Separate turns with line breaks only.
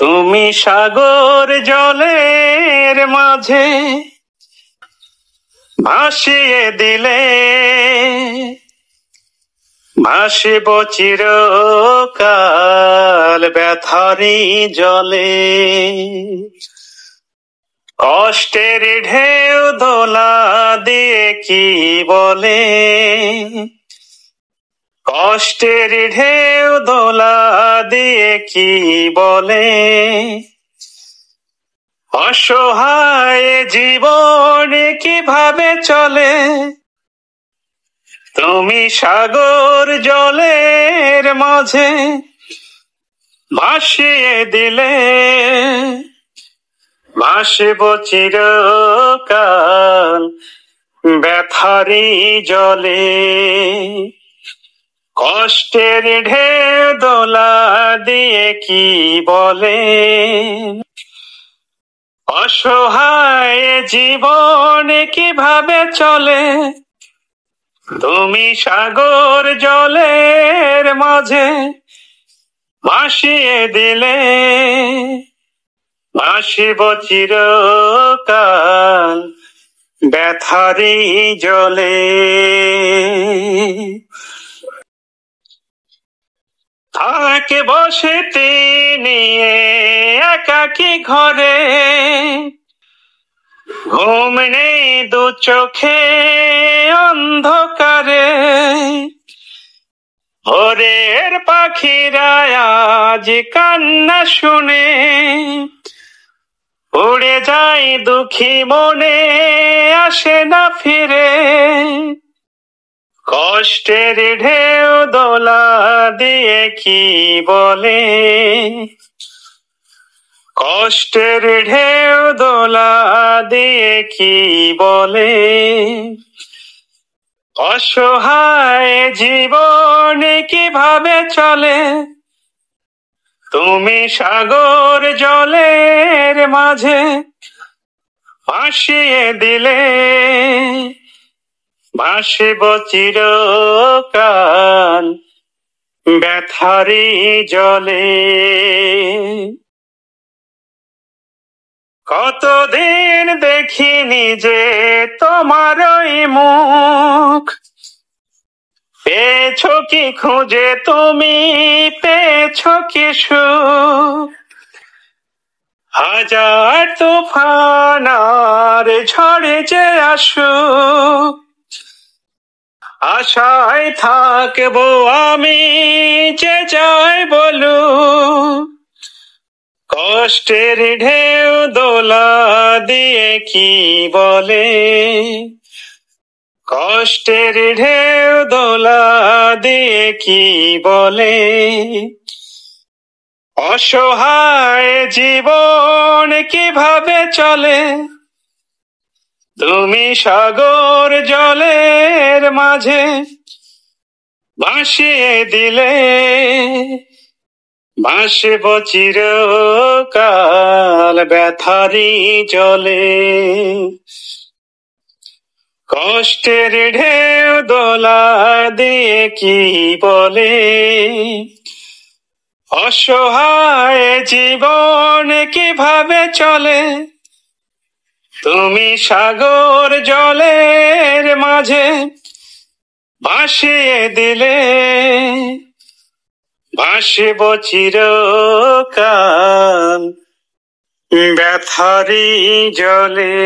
তুমি সাগর জলের মাঝে ভাসিয়ে দিলে, ভাসিব চিরকাল ব্যথারি জলে। কষ্টের ঢেউ দোলা দিয়ে কি বলে, কষ্টের ঢেউ দোলা দিয়ে কি বলে, অসহায় জীবন কিভাবে চলে। তুমি সাগর জলের মাঝে ভাসিয়ে দিলে, ভাসিব চিরকাল ব্যথারি জলে। কষ্টের ঢেউ দোলা দিয়ে কি বলে, অসহায় জীবন কিভাবে চলে। তুমি সাগর জলের মাঝে ভাসিয়ে দিলে, ভাসিব চিরকাল ব্যথারি জলে। থাকে বসে তিনি একাকী ঘরে, ঘুম নেই দু চোখে অন্ধকারে। ভোরের পাখিরা আজ কান্না শুনে, উড়ে যায় দুঃখী মনে আসে না ফিরে। কষ্টের ঢেউ দোলা দিয়ে কি বলে, কষ্টের ঢেউ দোলা দিয়ে কি বলে, অসহায় জীবন কিভাবে চলে। তুমি সাগর জলের মাঝে ভাসিয়ে দিলে, ভাসিব চিরকাল ব্যথারি জলে। কতদিন দেখিনি যে তোমার ওই মুখ, পেয়েছো কি খুঁজে তুমি, পেয়েছো কি সুখ। হাজার তুফান আর ঝড়ে যে আসুক, আশায় থাকবো আমি যে যাই বলুক। কষ্টের ঢেউ দোলা দিয়ে কি বলে, কষ্টের ঢেউ দোলা দিয়ে কি বলে, অসহায় জীবন কিভাবে চলে। তুমি সাগর জলের মাঝে ভাসিয়ে দিলে, ভাসিব চিরকাল ব্যথারি জলে। কষ্টের ঢেউ দোলা দিয়ে কি বলে, অসহায় জীবন কিভাবে চলে। তুমি সাগর জলের মাঝে ভাসিয়ে দিলে, ভাসিব চিরকাল ব্যথারি জলে।